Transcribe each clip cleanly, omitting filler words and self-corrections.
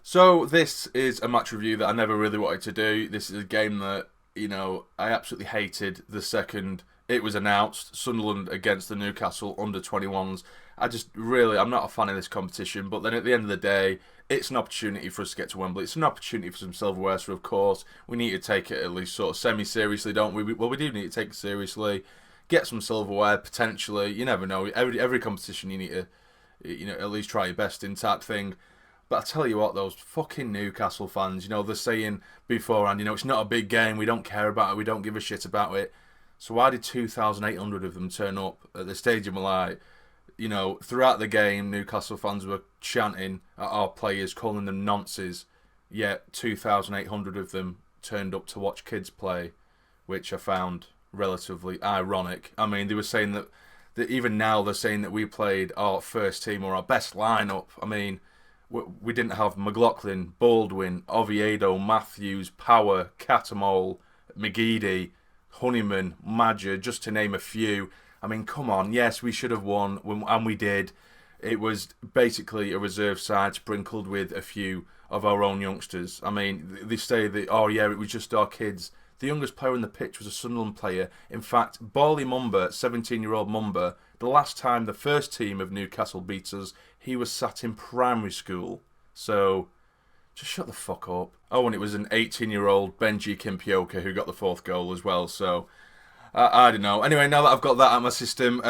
So this is a match review that I never really wanted to do. This is a game that, I absolutely hated the second it was announced. Sunderland against the Newcastle under-21's. I'm not a fan of this competition, but then at the end of the day, it's an opportunity for us to get to Wembley. It's an opportunity for some silverware, so of course, we need to take it at least sort of semi-seriously, don't we? Well, we do need to take it seriously. Get some silverware, potentially. You never know. Every competition you need to, at least try your best in type thing. But I tell you what, those fucking Newcastle fans, they're saying beforehand, it's not a big game, we don't care about it, we don't give a shit about it. So why did 2,800 of them turn up at the stadium? Like, throughout the game, Newcastle fans were chanting at our players, calling them nonces. Yet 2,800 of them turned up to watch kids play, which I found relatively ironic. I mean, they were saying that even now they're saying that we played our first team or our best lineup. I mean, we didn't have McLaughlin, Baldwin, Oviedo, Matthews, Power, Catamole, McGeady, Honeyman, Madger, just to name a few. I mean, come on. Yes, we should have won, and we did. It was basically a reserve side sprinkled with a few of our own youngsters. I mean, they say that, oh yeah, it was just our kids. The youngest player on the pitch was a Sunderland player. In fact, Borley Mumba, 17-year-old Mumba, the last time the first team of Newcastle beat us, he was sat in primary school. So, just shut the fuck up. Oh, and it was an 18-year-old BENJI Kimpioka who got the fourth goal as well. So, I don't know. Anyway, now that I've got that out of my system,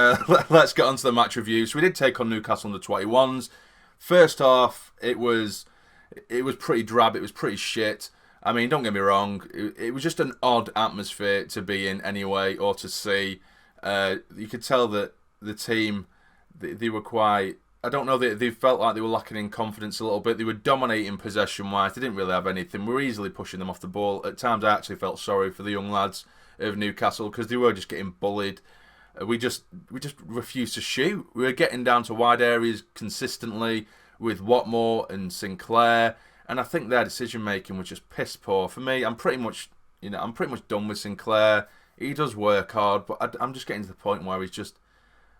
let's get on to the match review. So we did take on Newcastle under-21's. First half, it was pretty drab. It was pretty shit. I mean, don't get me wrong. It was just an odd atmosphere to be in anyway, or to see. You could tell that the team, they were quite... I don't know, they felt like they were lacking in confidence a little bit. They were dominating possession-wise. They didn't really have anything. We were easily pushing them off the ball. At times, I actually felt sorry for the young lads of Newcastle because they were just getting bullied. We just refused to shoot. We were getting down to wide areas consistently with Watmore and Sinclair. And I think their decision making was just piss poor. For me, I'm pretty much done with Sinclair. He does work hard, but I'm just getting to the point where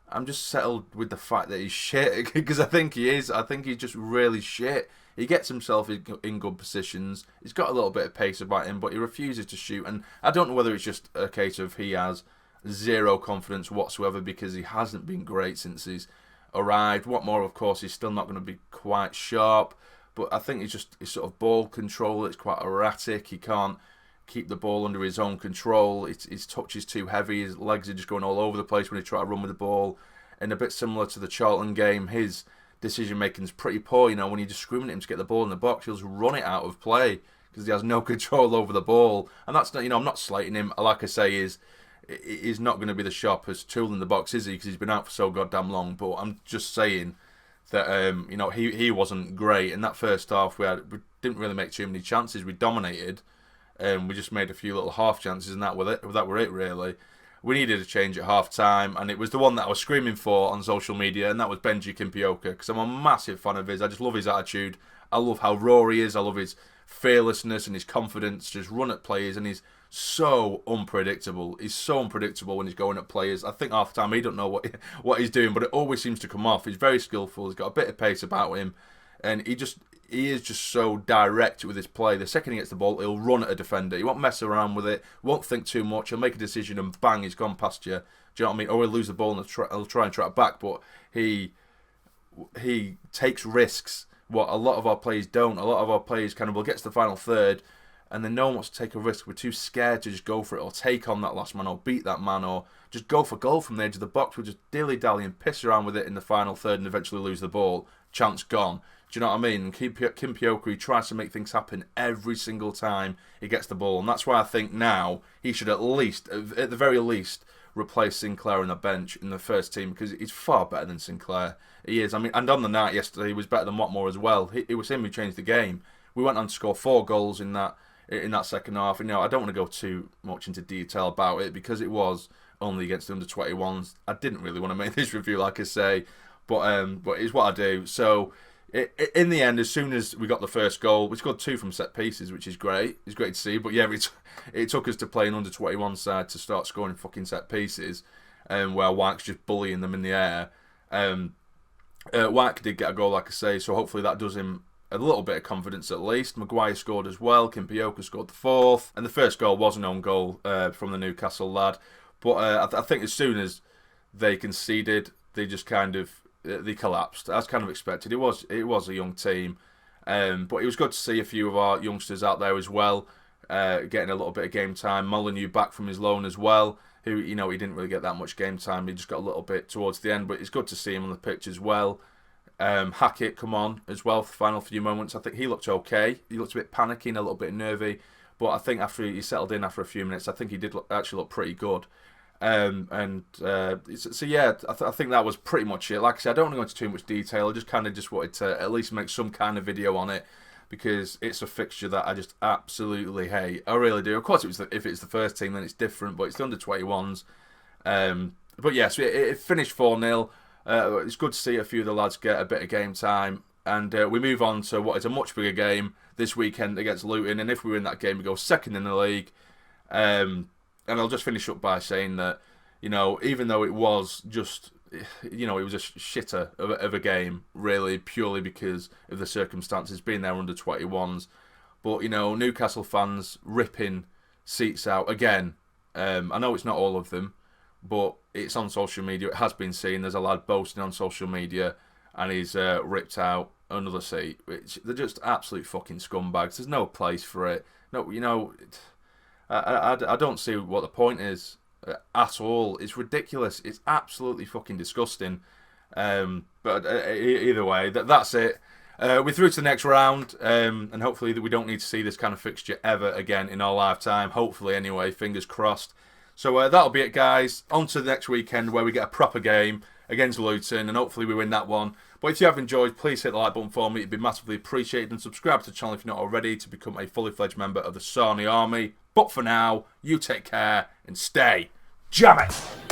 I'm just settled with the fact that he's shit, because I think he is. I think he's just really shit. He gets himself in good positions. He's got a little bit of pace about him, but he refuses to shoot. And I don't know whether it's just a case of he has zero confidence whatsoever because he hasn't been great since he's arrived. What more, of course, he's still not going to be quite sharp. But I think his sort of ball control, it's quite erratic. He can't keep the ball under his own control. His touch is too heavy. His legs are just going all over the place when he tries to run with the ball. And a bit similar to the Charlton game, his decision making is pretty poor. When you discriminate him to get the ball in the box, he'll just run it out of play because he has no control over the ball. And that's not, I'm not slating him. Like I say, he's not going to be the sharpest tool in the box, is he? Because he's been out for so goddamn long. But I'm just saying that he wasn't great in that first half. We didn't really make too many chances. We dominated. We just made a few little half chances, and that were it really. We needed a change at half time, and it was the one that I was screaming for on social media, and that was BENJI Kimpioka, because I'm a massive fan of his. I just love his attitude. I love how raw he is. I love his fearlessness and his confidence to just run at players, and he's so unpredictable. He's so unpredictable when he's going at players. I think half time he don't know what he's doing, but it always seems to come off. He's very skillful. He's got a bit of pace about him, and he is just so direct with his play. The second he gets the ball, he'll run at a defender. He won't mess around with it, won't think too much. He'll make a decision and bang, he's gone past you. Do you know what I mean? Or he'll lose the ball and he'll try and track back, but he takes risks, what a lot of our players don't. A lot of our players will get to the final third and then no one wants to take a risk. We're too scared to just go for it or take on that last man or beat that man or just go for goal from the edge of the box. We'll just dilly-dally and piss around with it in the final third and eventually lose the ball. Chance gone. Do you know what I mean? And Kimpioka, he tries to make things happen every single time he gets the ball. And that's why I think now he should at the very least, replace Sinclair on the bench in the first team because he's far better than Sinclair. He is. I mean, and on the night yesterday, he was better than Watmore as well. It was him who changed the game. We went on to score 4 goals in that second half. And, I don't want to go too much into detail about it because it was only against the under-21s. I didn't really want to make this review, like I say, but it's what I do. So in the end, as soon as we got the first goal, we scored 2 from set pieces, which is great. It's great to see. But yeah, it took us to play an under-21 side to start scoring fucking set pieces, where White's just bullying them in the air. White did get a goal, like I say, so hopefully that does him a little bit of confidence at least. Maguire scored as well. Kimpioka scored the fourth. And the first goal was an own goal from the Newcastle lad. But I think as soon as they conceded, they just kind of they collapsed, as kind of expected. It was a young team. But it was good to see a few of our youngsters out there as well, getting a little bit of game time. Molineux back from his loan as well, who, he didn't really get that much game time. He just got a little bit towards the end, but it's good to see him on the pitch as well. Hackett come on as well for the final few moments. I think he looked okay. He looked a bit panicking, a little bit nervy, but I think after he settled in after a few minutes, I think he did actually look pretty good. So yeah, I think that was pretty much it. Like I said, I don't want to go into too much detail. I just kind of just wanted to at least make some kind of video on it, because it's a fixture that I just absolutely hate. I really do. Of course, if it's the first team, then it's different, but it's the under-21's. But yeah, so it finished 4-0. It's good to see a few of the lads get a bit of game time, and we move on to what is a much bigger game this weekend against Luton. And if we win that game, we go second in the league. And I'll just finish up by saying that, even though it was just, it was a shitter of a game, really, purely because of the circumstances, being there under 21's. But, Newcastle fans ripping seats out again. I know it's not all of them, but it's on social media. It has been seen. There's a lad boasting on social media, and he's ripped out another seat. They're just absolute fucking scumbags. There's no place for it. No, I don't see what the point is at all. It's ridiculous. It's absolutely fucking disgusting. But either way, that's it. We're through to the next round, and hopefully that we don't need to see this kind of fixture ever again in our lifetime. Hopefully, anyway. Fingers crossed. So that'll be it, guys. On to the next weekend where we get a proper game against Luton, and hopefully we win that one. But if you have enjoyed, please hit the like button for me. It'd be massively appreciated. And subscribe to the channel if you're not already, to become a fully fledged member of the SUNDERLAND army. But for now, you take care and stay jam it!